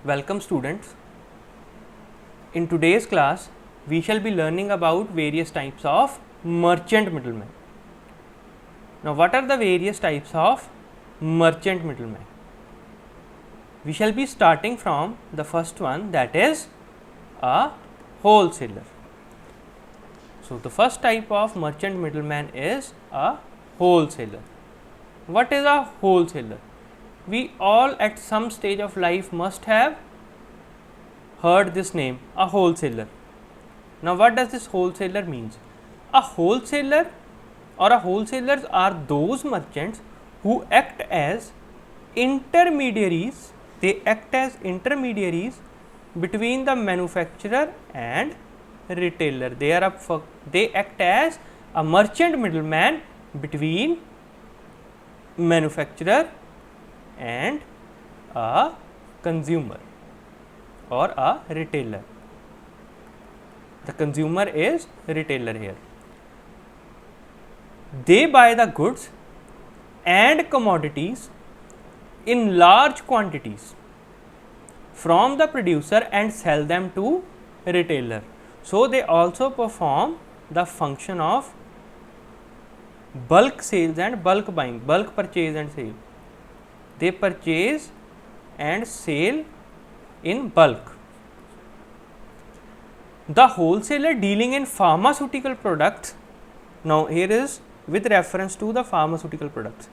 Welcome students. In today's class, we shall be learning about various types of merchant middlemen. Now, what are the various types of merchant middlemen? We shall be starting from the first one, that is a wholesaler. So, the first type of merchant middleman is a wholesaler. What is a wholesaler? We all at some stage of life must have heard this name, a wholesaler. Now, what does this wholesaler means? A wholesaler or a wholesalers are those merchants who act as intermediaries. They act as intermediaries between the manufacturer and retailer. They act as a merchant middleman between manufacturer and a consumer or a retailer. The consumer is retailer here. They buy the goods and commodities in large quantities from the producer and sell them to retailer. So, they also perform the function of bulk sales and bulk buying, bulk purchase and sale. They purchase and sell in bulk. The wholesaler dealing in pharmaceutical products, now here is with reference to the pharmaceutical products.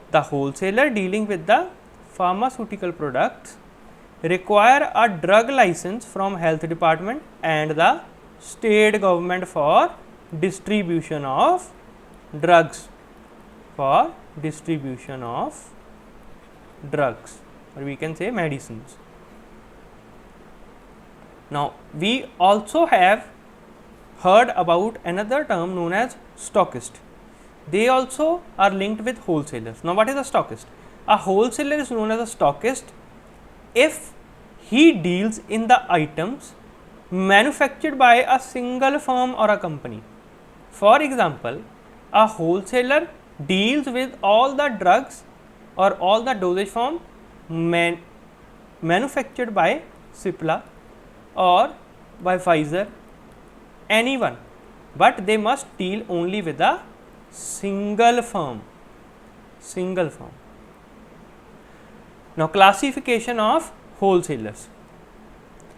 The wholesaler dealing with the pharmaceutical products require a drug license from health department and the state government for distribution of drugs, or we can say medicines. Now, we also have heard about another term known as stockist. They also are linked with wholesalers. Now, what is a stockist? A wholesaler is known as a stockist if he deals in the items manufactured by a single firm or a company. For example, a wholesaler deals with all the drugs or all the dosage form manufactured by Cipla or by Pfizer, anyone, but they must deal only with a single firm. Now, classification of wholesalers.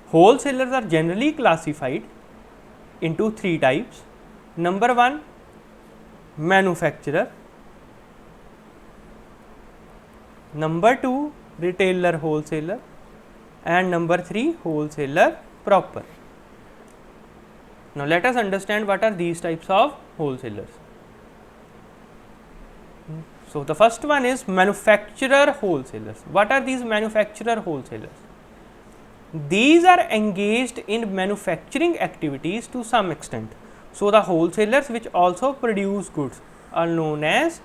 Wholesalers are generally classified into three types. Number one, manufacturer. Number two, retailer wholesaler, and number three, wholesaler proper. Now, let us understand what are these types of wholesalers. So, the first one is manufacturer wholesalers. What are these manufacturer wholesalers? These are engaged in manufacturing activities to some extent. So, the wholesalers which also produce goods are known as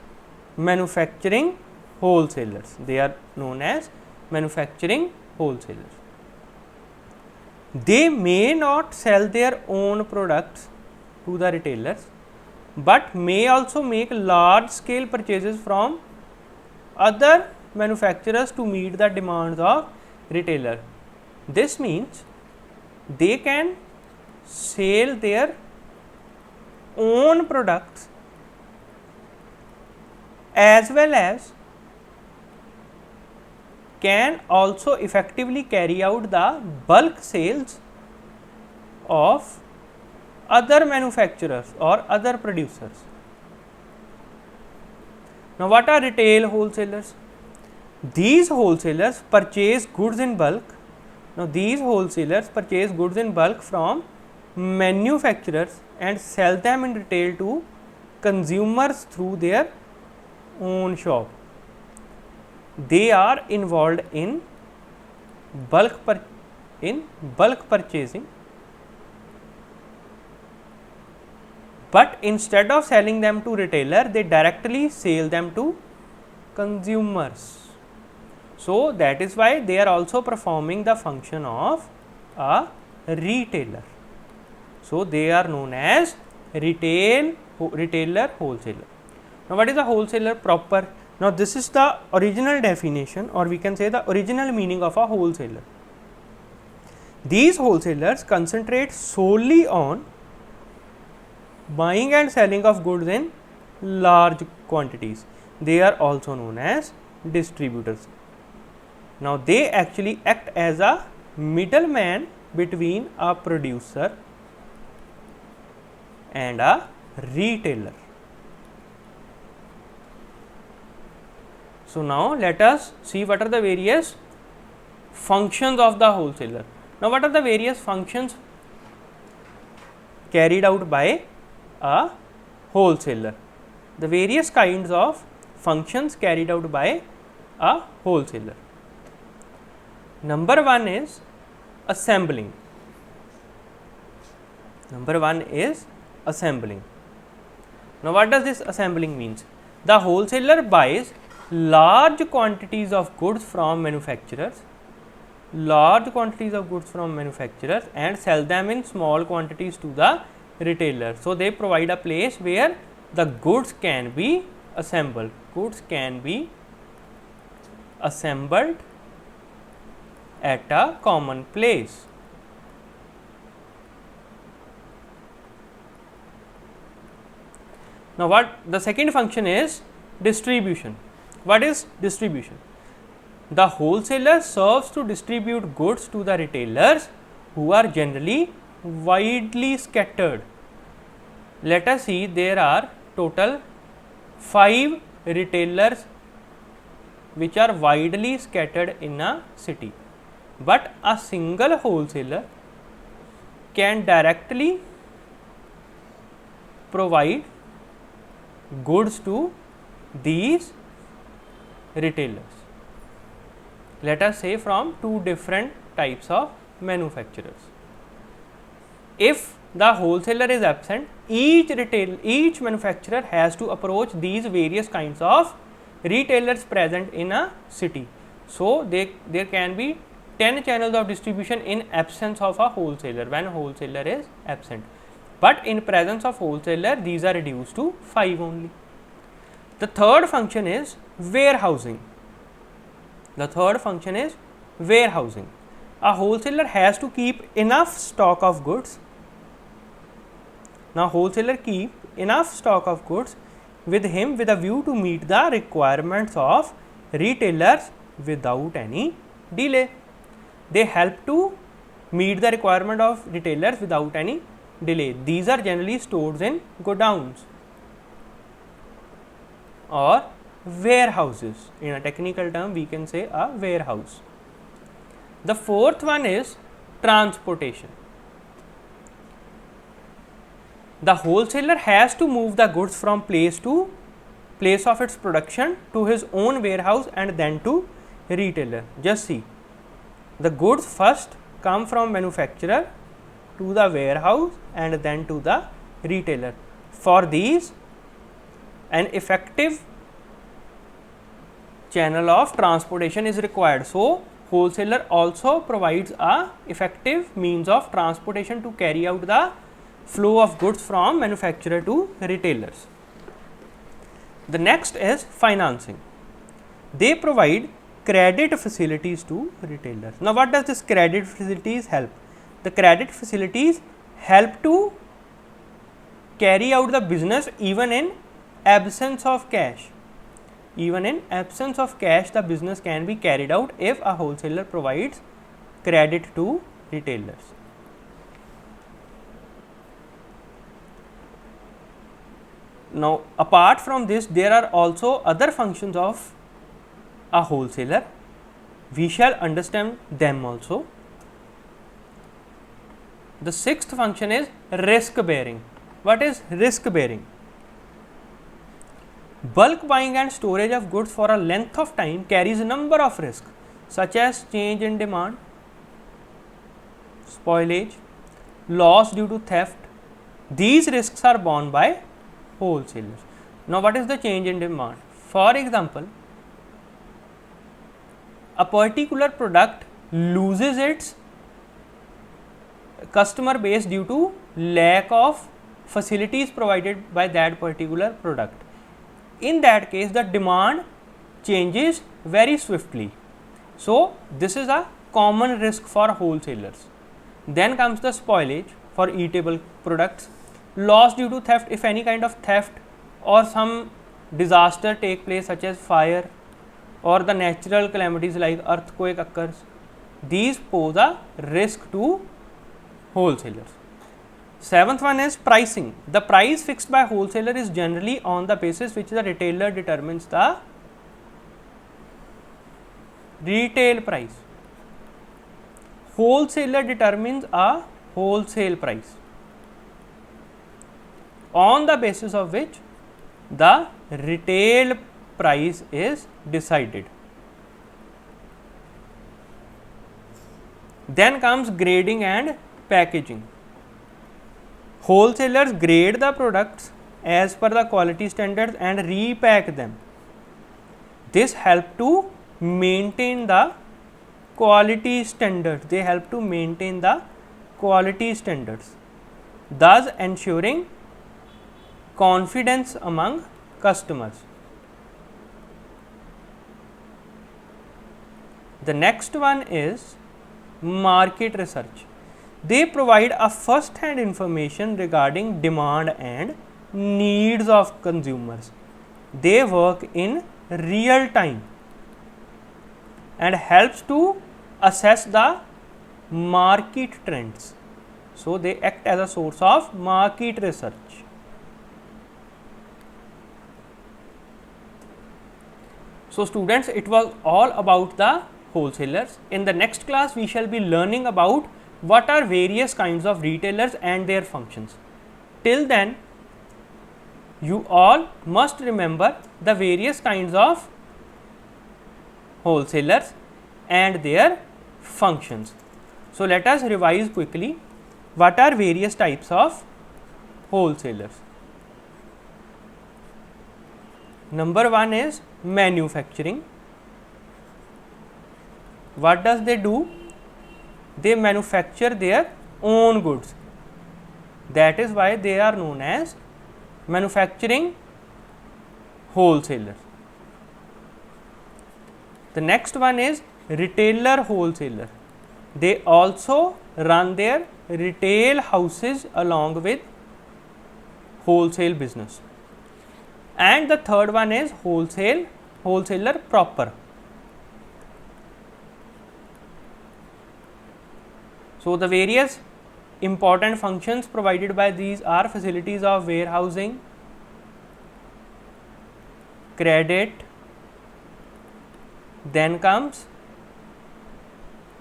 manufacturing wholesalers. They are known as manufacturing wholesalers. They may not sell their own products to the retailers, but may also make large scale purchases from other manufacturers to meet the demands of retailer. This means they can sell their own products as well as can also effectively carry out the bulk sales of other manufacturers or other producers. Now, what are retail wholesalers? These wholesalers purchase goods in bulk. Now, these wholesalers purchase goods in bulk from manufacturers and sell them in retail to consumers through their own shop. They are involved in bulk purchasing, but instead of selling them to retailer, they directly sell them to consumers. So, that is why they are also performing the function of a retailer. So, they are known as retailer wholesaler. Now, what is a wholesaler proper? Now this is the original definition, or we can say the original meaning of a wholesaler. These wholesalers concentrate solely on buying and selling of goods in large quantities. They are also known as distributors. Now they actually act as a middleman between a producer and a retailer. So now let us see what are the various functions of the wholesaler. Now what are the various functions carried out by a wholesaler? The various kinds of functions carried out by a wholesaler. Number one is assembling. Number one is assembling. Now what does this assembling means? The wholesaler buys large quantities of goods from manufacturers, and sell them in small quantities to the retailer. So they provide a place where the goods can be assembled. Goods can be assembled at a common place. Now what the second function is distribution. What is distribution? The wholesaler serves to distribute goods to the retailers who are generally widely scattered. Let us see, there are total 5 retailers which are widely scattered in a city, but a single wholesaler can directly provide goods to these retailers. Let us say from 2 different types of manufacturers. If the wholesaler is absent, each manufacturer has to approach these various kinds of retailers present in a city. So there can be 10 channels of distribution in absence of a wholesaler, when wholesaler is absent, but in presence of wholesaler these are reduced to 5 only. The third function is warehousing. A wholesaler has to keep enough stock of goods. Now wholesaler keep enough stock of goods with him with a view to meet the requirements of retailers without any delay. They help to meet the requirement of retailers without any delay. These are generally stored in godowns or warehouses. In a technical term we can say a warehouse. The fourth one is transportation. The wholesaler has to move the goods from place of its production to his own warehouse and then to retailer. Just see, the goods first come from manufacturer to the warehouse and then to the retailer. For these, an effective channel of transportation is required. So wholesaler also provides a effective means of transportation to carry out the flow of goods from manufacturer to retailers. The next is financing. They provide credit facilities to retailers. Now what does this credit facilities help? The credit facilities help to carry out the business even in absence of cash. Even in absence of cash, the business can be carried out if a wholesaler provides credit to retailers. Now apart from this, there are also other functions of a wholesaler. We shall understand them also. The sixth function is risk bearing. What is risk bearing? Bulk buying and storage of goods for a length of time carries a number of risks such as change in demand, spoilage, loss due to theft. These risks are borne by wholesalers. Now what is the change in demand? For example, a particular product loses its customer base due to lack of facilities provided by that particular product. In that case, the demand changes very swiftly. So, this is a common risk for wholesalers. Then comes the spoilage for eatable products, loss due to theft. If any kind of theft or some disaster take place such as fire or the natural calamities like earthquake occurs, these pose a risk to wholesalers. Seventh one is pricing. The price fixed by wholesaler is generally on the basis which the retailer determines the retail price. Wholesaler determines a wholesale price on the basis of which the retail price is decided. Then comes grading and packaging. Wholesalers grade the products as per the quality standards and repack them. This helps to maintain the quality standards. They help to maintain the quality standards, thus ensuring confidence among customers. The next one is market research. They provide a first-hand information regarding demand and needs of consumers. They work in real time and helps to assess the market trends. So, they act as a source of market research. So, students, it was all about the wholesalers. In the next class, we shall be learning about what are various kinds of retailers and their functions. Till then, you all must remember the various kinds of wholesalers and their functions. So, let us revise quickly. What are various types of wholesalers? Number one is manufacturing. What does they do? They manufacture their own goods. That is why they are known as manufacturing wholesalers. The next one is retailer wholesaler. They also run their retail houses along with wholesale business. And the third one is wholesaler proper. So, the various important functions provided by these are facilities of warehousing, credit, then comes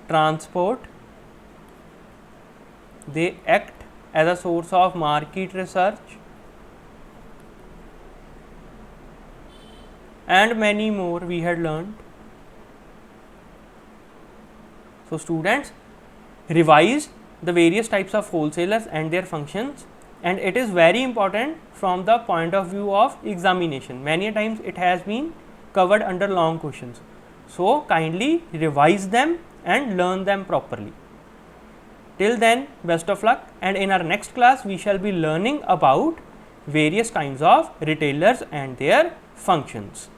transport. They act as a source of market research and many more we had learned. So, students, revise the various types of wholesalers and their functions, and it is very important from the point of view of examination. Many times it has been covered under long questions. So, kindly revise them and learn them properly. Till then, best of luck, and in our next class we shall be learning about various kinds of retailers and their functions.